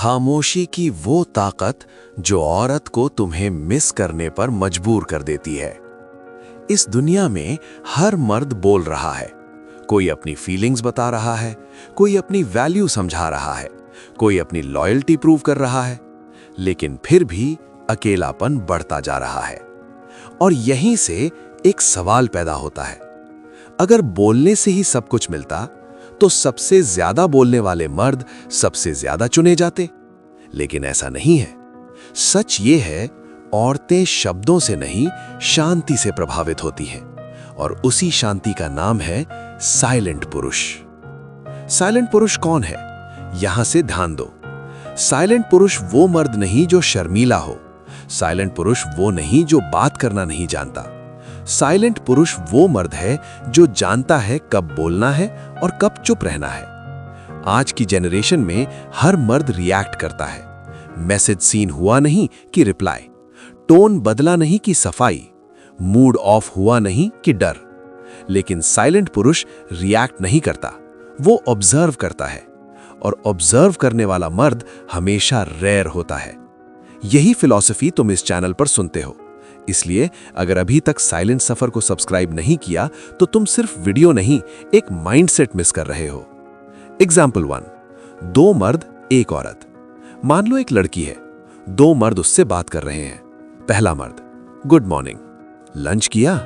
खामोशी की वो ताकत जो औरत को तुम्हें मिस करने पर मजबूर कर देती है। इस दुनिया में हर मर्द बोल रहा है, कोई अपनी फीलिंग्स बता रहा है, कोई अपनी वैल्यू समझा रहा है, कोई अपनी लॉयल्टी प्रूव कर रहा है, लेकिन फिर भी अकेलापन बढ़ता जा रहा है। और यहीं से एक सवाल पैदा होता है, अगर बोलने से ही सब कुछ मिलता तो सबसे ज्यादा बोलने वाले मर्द सबसे ज्यादा चुने जाते। लेकिन ऐसा नहीं है। सच ये है, औरतें शब्दों से नहीं, शांति से प्रभावित होती हैं, और उसी शांति का नाम है साइलेंट पुरुष। साइलेंट पुरुष कौन है? यहां से ध्यान दो। साइलेंट पुरुष वो मर्द नहीं जो शर्मीला हो। साइलेंट पुरुष वो नहीं जो बात करना नहीं जानता। साइलेंट पुरुष वो मर्द है जो जानता है कब बोलना है और कब चुप रहना है। आज की जनरेशन में हर मर्द रिएक्ट करता है। मैसेज सीन हुआ नहीं कि रिप्लाई, टोन बदला नहीं कि सफाई, मूड ऑफ हुआ नहीं कि डर। लेकिन साइलेंट पुरुष रिएक्ट नहीं करता, वो ऑब्जर्व करता है, और ऑब्जर्व करने वाला मर्द हमेशा रेयर होता है। यही फिलॉसफी तुम इस चैनल पर सुनते हो। इसलिए अगर अभी तक साइलेंट सफर को सब्सक्राइब नहीं किया तो तुम सिर्फ वीडियो नहीं, एक माइंडसेट मिस कर रहे हो। एग्जाम्पल 1, 2 मर्द एक औरत। मान लो एक लड़की है, 2 मर्द उससे बात कर रहे हैं। पहला मर्द, गुड मॉर्निंग, लंच किया,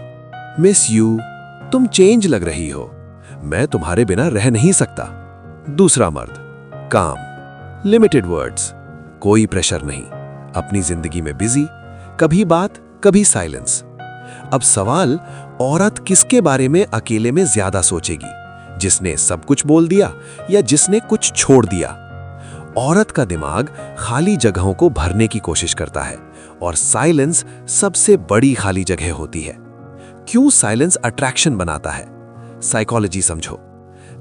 मिस यू, तुम चेंज लग रही हो, मैं तुम्हारे बिना रह नहीं सकता। दूसरा मर्द, काम, लिमिटेड वर्ड्स, कोई प्रेशर नहीं, अपनी जिंदगी में बिजी, कभी बात कभी साइलेंस। अब सवाल, औरत किसके बारे में अकेले में ज्यादा सोचेगी, जिसने सब कुछ बोल दिया या जिसने कुछ छोड़ दिया? औरत का दिमाग खाली जगहों को भरने की कोशिश करता है, और साइलेंस सबसे बड़ी खाली जगह होती है। क्यों साइलेंस अट्रैक्शन बनाता है? साइकोलॉजी समझो।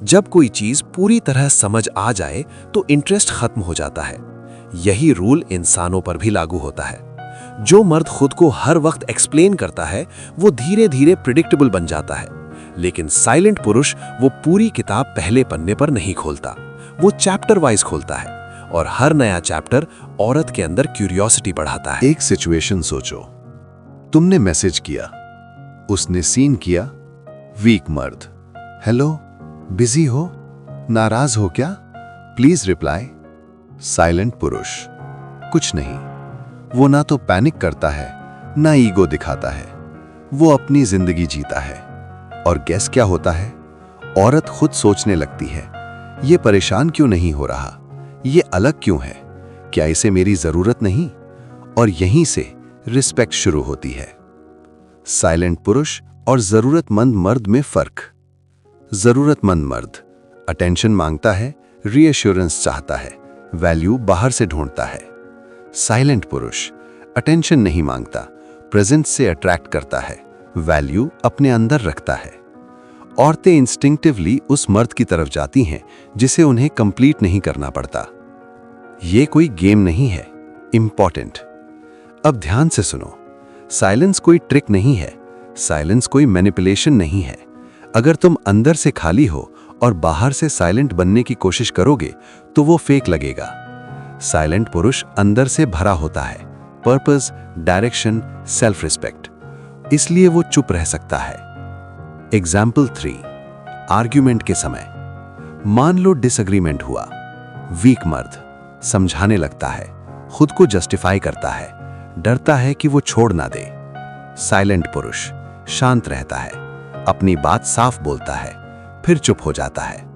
जब कोई चीज पूरी तरह समझ आ जाए तो इंटरेस्ट खत्म हो जाता है। यही रूल इंसानों पर भी लागू होता है। जो मर्द खुद को हर वक्त एक्सप्लेन करता है वो धीरे धीरे प्रिडिक्टेबल बन जाता है। लेकिन साइलेंट पुरुष वो पूरी किताब पहले पन्ने पर नहीं खोलता, वो चैप्टर वाइज खोलता है, और हर नया चैप्टर औरत के अंदर क्यूरियोसिटी बढ़ाता है। एक सिचुएशन सोचो, तुमने मैसेज किया, उसने सीन किया। वीक मर्द, हेलो, बिजी हो, नाराज हो क्या, प्लीज रिप्लाई। साइलेंट पुरुष, कुछ नहीं, वो ना तो पैनिक करता है ना ईगो दिखाता है, वो अपनी जिंदगी जीता है। और गेस क्या होता है? औरत खुद सोचने लगती है, ये परेशान क्यों नहीं हो रहा, ये अलग क्यों है, क्या इसे मेरी जरूरत नहीं? और यहीं से रिस्पेक्ट शुरू होती है। साइलेंट पुरुष और जरूरतमंद मर्द में फर्क। जरूरतमंद मर्द अटेंशन मांगता है, रीअश्योरेंस चाहता है, वैल्यू बाहर से ढूंढता है। साइलेंट पुरुष अटेंशन नहीं मांगता, प्रेजेंस से अट्रैक्ट करता है, वैल्यू अपने अंदर रखता है। औरतें इंस्टिंक्टिवली उस मर्द की तरफ जाती हैं जिसे उन्हें कंप्लीट नहीं करना पड़ता। ये कोई गेम नहीं है, इंपॉर्टेंट। अब ध्यान से सुनो, साइलेंस कोई ट्रिक नहीं है, साइलेंस कोई मैनिपुलेशन नहीं है। अगर तुम अंदर से खाली हो और बाहर से साइलेंट बनने की कोशिश करोगे तो वो फेक लगेगा। साइलेंट पुरुष अंदर से भरा होता है, पर्पस, डायरेक्शन, सेल्फ रिस्पेक्ट, इसलिए वो चुप रह सकता है। एग्जाम्पल 3, आर्ग्यूमेंट के समय। मान लो डिसएग्रीमेंट हुआ। वीक मर्द समझाने लगता है, खुद को जस्टिफाई करता है, डरता है कि वो छोड़ ना दे। साइलेंट पुरुष शांत रहता है, अपनी बात साफ बोलता है, फिर चुप हो जाता है।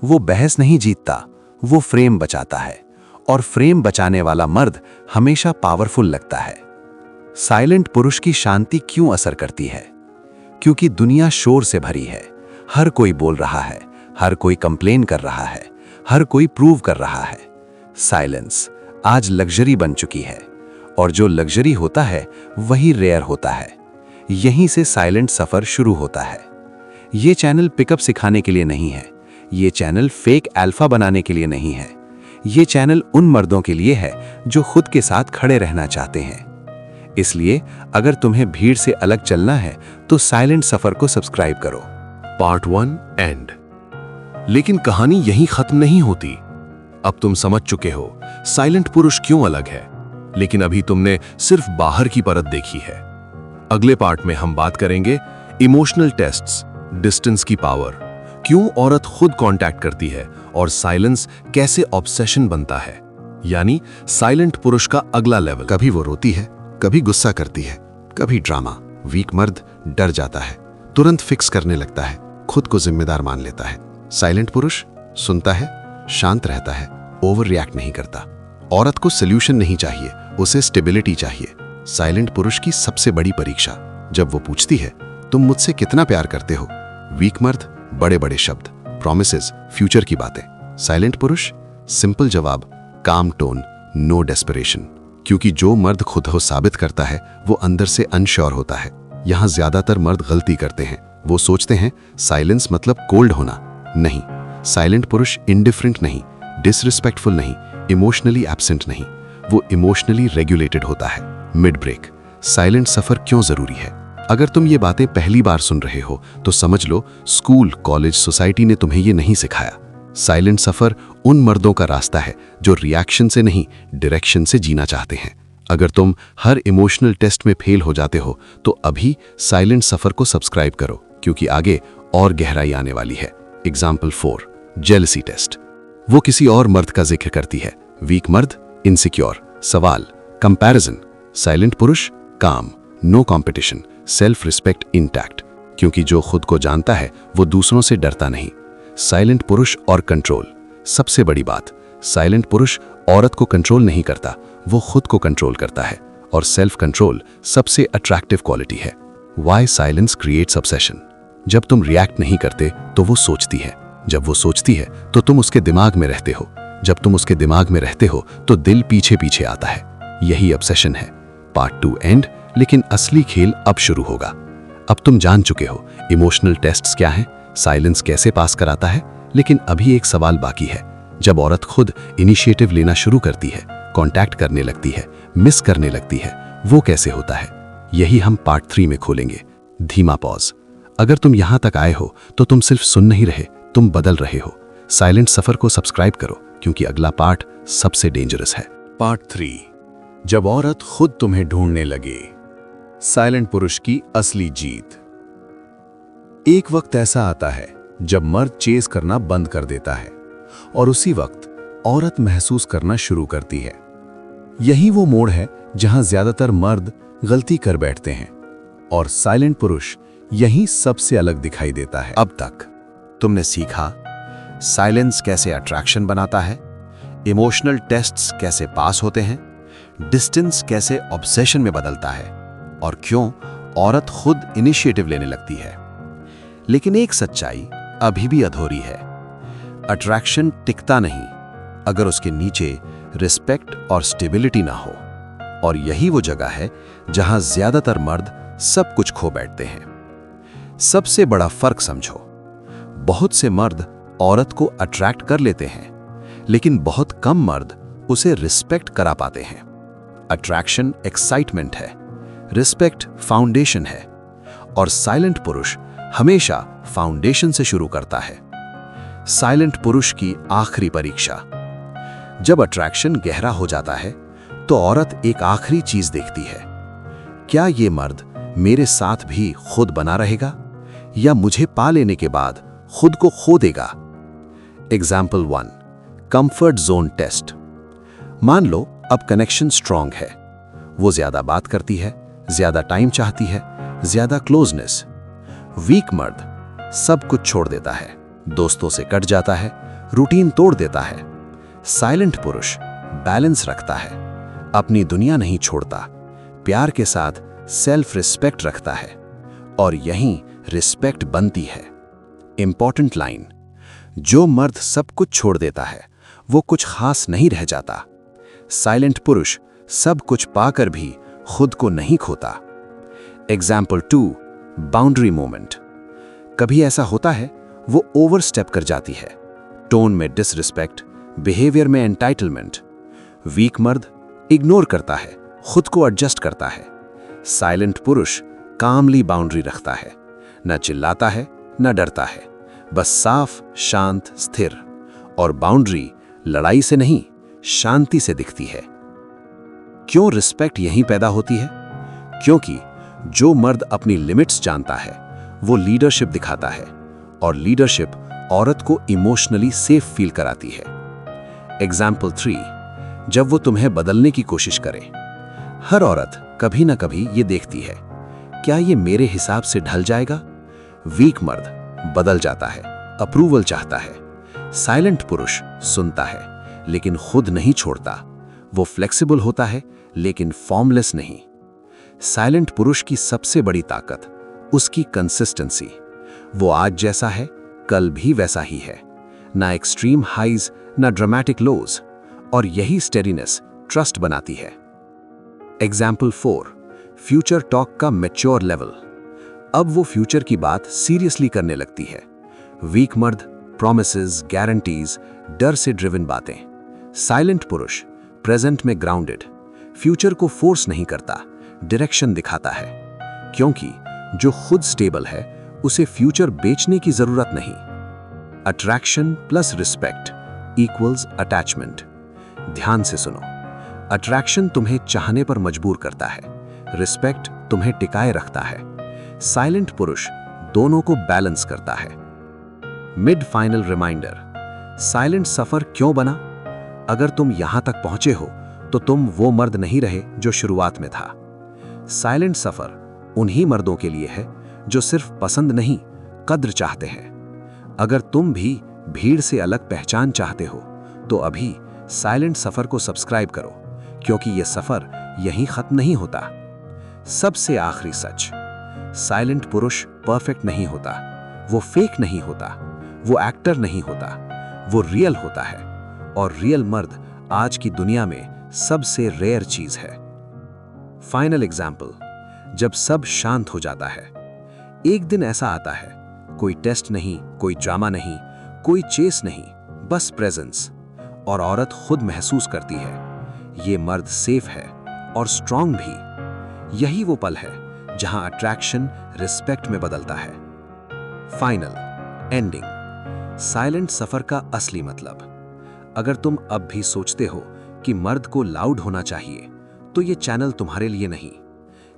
वो बहस नहीं जीतता, वो फ्रेम बचाता है, और फ्रेम बचाने वाला मर्द हमेशा पावरफुल लगता है। साइलेंट पुरुष की शांति क्यों असर करती है? क्योंकि दुनिया शोर से भरी है, हर कोई बोल रहा है, हर कोई कंप्लेन कर रहा है, हर कोई प्रूव कर रहा है। साइलेंस आज लग्जरी बन चुकी है, और जो लग्जरी होता है वही रेयर होता है। यहीं से साइलेंट सफर शुरू होता है। ये चैनल पिकअप सिखाने के लिए नहीं है, ये चैनल फेक अल्फा बनाने के लिए नहीं है। ये चैनल उन मर्दों के लिए है जो खुद के साथ खड़े रहना चाहते हैं। इसलिए अगर तुम्हें भीड़ से अलग चलना है तो साइलेंट सफर को सब्सक्राइब करो। Part 1 and. लेकिन कहानी यहीं खत्म नहीं होती। अब तुम समझ चुके हो साइलेंट पुरुष क्यों अलग है, लेकिन अभी तुमने सिर्फ बाहर की परत देखी है। अगले पार्ट में हम बात करेंगे इमोशनल टेस्ट्स, डिस्टेंस की पावर, क्यों औरत खुद कांटेक्ट करती है और साइलेंस कैसे ऑब्सेशन बनता है, यानी साइलेंट पुरुष का अगला लेवल। कभी वो रोती है, कभी गुस्सा करती है, कभी ड्रामा। वीक मर्द डर जाता है, तुरंत फिक्स करने लगता है, खुद को जिम्मेदार मान लेता है। साइलेंट पुरुष सुनता है, शांत रहता है, ओवर रिएक्ट नहीं करता। औरत को सोल्यूशन नहीं चाहिए, उसे स्टेबिलिटी चाहिए। साइलेंट पुरुष की सबसे बड़ी परीक्षा जब वो पूछती है, तुम मुझसे कितना प्यार करते हो? वीक मर्द बड़े बड़े शब्द, प्रॉमिसेस, फ्यूचर की बातें। साइलेंट पुरुष सिंपल जवाब, काम टोन, नो डेस्परेशन। क्योंकि जो मर्द खुद को साबित करता है वो अंदर से अनश्योर होता है। यहां ज्यादातर मर्द गलती करते हैं। वो सोचते हैं साइलेंस मतलब कोल्ड होना। नहीं, साइलेंट पुरुष इंडिफरेंट नहीं, डिसरिस्पेक्टफुल नहीं, इमोशनली एब्सेंट नहीं, वो इमोशनली रेगुलेटेड होता है। मिड ब्रेक, साइलेंट सफर क्यों जरूरी है? अगर तुम ये बातें पहली बार सुन रहे हो तो समझ लो स्कूल, कॉलेज, सोसाइटी ने तुम्हें ये नहीं सिखाया। साइलेंट सफर उन मर्दों का रास्ता है जो रिएक्शन से नहीं, डायरेक्शन से जीना चाहते हैं। अगर तुम हर इमोशनल टेस्ट में फेल हो जाते हो तो अभी साइलेंट सफर को सब्सक्राइब करो, क्योंकि आगे और गहराई आने वाली है। Example 4, jealousy test. वो किसी और मर्द का जिक्र करती है। वीक मर्द इनसिक्योर। सवाल, कंपैरिजन। साइलेंट पुरुष काम, no competition, self respect intact. क्योंकि जो खुद को जानता है वो दूसरों से डरता नहीं। साइलेंट पुरुष और कंट्रोल। सबसे बड़ी बात, साइलेंट पुरुष औरत को कंट्रोल नहीं करता, वो खुद को कंट्रोल करता है। और सेल्फ कंट्रोल सबसे अट्रैक्टिव क्वालिटी है। Why silence creates obsession. जब तुम रिएक्ट नहीं करते तो वो सोचती है, जब वो सोचती है तो तुम उसके दिमाग में रहते हो, जब तुम उसके दिमाग में रहते हो तो दिल पीछे पीछे आता है। यही ऑब्सेशन है। पार्ट 2 एंड, लेकिन असली खेल अब शुरू होगा। अब तुम जान चुके हो इमोशनल टेस्ट्स क्या हैं, साइलेंस कैसे पास कराता है, लेकिन अभी एक सवाल बाकी है। जब औरत खुद इनिशिएटिव लेना शुरू करती है, कांटेक्ट करने लगती है, मिस करने लगती है, वो कैसे होता है? यही हम पार्ट 3 में खोलेंगे। धीमा पॉज। अगर तुम यहां तक आए हो तो तुम सिर्फ सुन नहीं रहे, तुम बदल रहे हो। साइलेंट सफर को सब्सक्राइब करो, क्योंकि अगला पार्ट सबसे डेंजरस है। पार्ट 3, जब औरत खुद तुम्हें ढूंढने लगे। साइलेंट पुरुष की असली जीत। एक वक्त ऐसा आता है जब मर्द चेस करना बंद कर देता है और उसी वक्त औरत महसूस करना शुरू करती है। यही वो मोड़ है जहां ज्यादातर मर्द गलती कर बैठते हैं और साइलेंट पुरुष यहीं सबसे अलग दिखाई देता है। अब तक तुमने सीखा साइलेंस कैसे अट्रैक्शन बनाता है, इमोशनल टेस्ट्स कैसे पास होते हैं, डिस्टेंस कैसे ऑब्सेशन में बदलता है और क्यों औरत खुद इनिशिएटिव लेने लगती है। लेकिन एक सच्चाई अभी भी अधूरी है। अट्रैक्शन टिकता नहीं अगर उसके नीचे रिस्पेक्ट और स्टेबिलिटी ना हो। और यही वो जगह है जहां ज्यादातर मर्द सब कुछ खो बैठते हैं। सबसे बड़ा फर्क समझो, बहुत से मर्द औरत को अट्रैक्ट कर लेते हैं, लेकिन बहुत कम मर्द उसे रिस्पेक्ट करा पाते हैं। अट्रैक्शन एक्साइटमेंट है, रिस्पेक्ट फाउंडेशन है, और साइलेंट पुरुष हमेशा फाउंडेशन से शुरू करता है। साइलेंट पुरुष की आखिरी परीक्षा। जब अट्रैक्शन गहरा हो जाता है तो औरत एक आखिरी चीज देखती है, क्या ये मर्द मेरे साथ भी खुद बना रहेगा या मुझे पा लेने के बाद खुद को खो देगा। Example 1, comfort zone test. मान लो अब कनेक्शन स्ट्रांग है, वो ज्यादा बात करती है, ज्यादा टाइम चाहती है, ज्यादा क्लोजनेस। वीक मर्द सब कुछ छोड़ देता है, दोस्तों से कट जाता है, रूटीन तोड़ देता है। साइलेंट पुरुष बैलेंस रखता है, अपनी दुनिया नहीं छोड़ता, प्यार के साथ सेल्फ रिस्पेक्ट रखता है, और यहीं रिस्पेक्ट बनती है। इंपॉर्टेंट लाइन, जो मर्द सब कुछ छोड़ देता है वो कुछ खास नहीं रह जाता। साइलेंट पुरुष सब कुछ पाकर भी खुद को नहीं खोता। Example 2, boundary moment. कभी ऐसा होता है वो ओवरस्टेप कर जाती है, टोन में डिसरिस्पेक्ट, बिहेवियर में एंटाइटलमेंट। वीक मर्द इग्नोर करता है, खुद को एडजस्ट करता है। साइलेंट पुरुष कामली बाउंड्री रखता है, न चिल्लाता है न डरता है, बस साफ, शांत, स्थिर। और बाउंड्री लड़ाई से नहीं, शांति से दिखती है। क्यों रिस्पेक्ट यहीं पैदा होती है? क्योंकि जो मर्द अपनी लिमिट्स जानता है वो लीडरशिप दिखाता है, और लीडरशिप औरत को इमोशनली सेफ फील कराती है। एग्जाम्पल 3, जब वो तुम्हें बदलने की कोशिश करे। हर औरत कभी ना कभी ये देखती है, क्या ये मेरे हिसाब से ढल जाएगा? वीक मर्द बदल जाता है, अप्रूवल चाहता है। साइलेंट पुरुष सुनता है लेकिन खुद नहीं छोड़ता। वो फ्लेक्सिबल होता है लेकिन फॉर्मलेस नहीं। साइलेंट पुरुष की सबसे बड़ी ताकत उसकी कंसिस्टेंसी। वो आज जैसा है कल भी वैसा ही है, ना एक्सट्रीम हाइज ना ड्रामेटिक लोज, और यही स्टेडीनेस ट्रस्ट बनाती है। एग्जाम्पल 4, फ्यूचर टॉक का मैच्योर लेवल। अब वो फ्यूचर की बात सीरियसली करने लगती है। वीक मर्द प्रॉमिसेस, गारंटीज, डर से ड्रिवन बातें। साइलेंट पुरुष प्रेजेंट में ग्राउंडेड, फ्यूचर को फोर्स नहीं करता, डायरेक्शन दिखाता है। क्योंकि जो खुद स्टेबल है उसे फ्यूचर बेचने की जरूरत नहीं। Attraction plus respect equals attachment. ध्यान से सुनो, अट्रैक्शन तुम्हें चाहने पर मजबूर करता है, रिस्पेक्ट तुम्हें टिकाए रखता है। साइलेंट पुरुष दोनों को बैलेंस करता है। मिड फाइनल रिमाइंडर, साइलेंट सफर क्यों बना? अगर तुम यहां तक पहुंचे हो तो तुम वो मर्द नहीं रहे जो शुरुआत में था। साइलेंट सफर उन्हीं मर्दों के लिए है जो सिर्फ पसंद नहीं, कद्र चाहते हैं। अगर तुम भी भीड़ से अलग पहचान चाहते हो तो अभी साइलेंट सफर को सब्सक्राइब करो, क्योंकि यह सफर यहीं खत्म नहीं होता। सबसे आखिरी सच, साइलेंट पुरुष परफेक्ट नहीं होता, वो फेक नहीं होता, वो एक्टर नहीं होता, वो रियल होता है। और रियल मर्द आज की दुनिया में सबसे रेयर चीज है। फाइनल एग्जाम्पल, जब सब शांत हो जाता है। एक दिन ऐसा आता है, कोई टेस्ट नहीं, कोई ड्रामा नहीं, कोई चेस नहीं, बस प्रेजेंस, और औरत खुद महसूस करती है ये मर्द सेफ है और स्ट्रांग भी। यही वो पल है जहां अट्रैक्शन रिस्पेक्ट में बदलता है। फाइनल एंडिंग, साइलेंट सफर का असली मतलब। अगर तुम अब भी सोचते हो कि मर्द को लाउड होना चाहिए तो ये चैनल तुम्हारे लिए नहीं।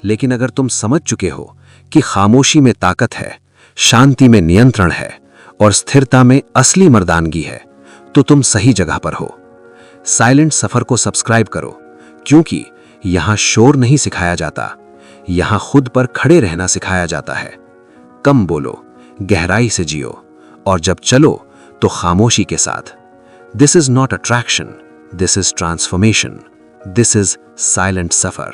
लेकिन अगर तुम समझ चुके हो कि खामोशी में ताकत है, शांति में नियंत्रण है और स्थिरता में असली मर्दानगी है, तो तुम सही जगह पर हो। साइलेंट सफर को सब्सक्राइब करो, क्योंकि यहां शोर नहीं सिखाया जाता, यहां खुद पर खड़े रहना सिखाया जाता है। कम बोलो, गहराई से जियो, और जब चलो तो खामोशी के साथ। This is not attraction, this is transformation, this is silent suffer.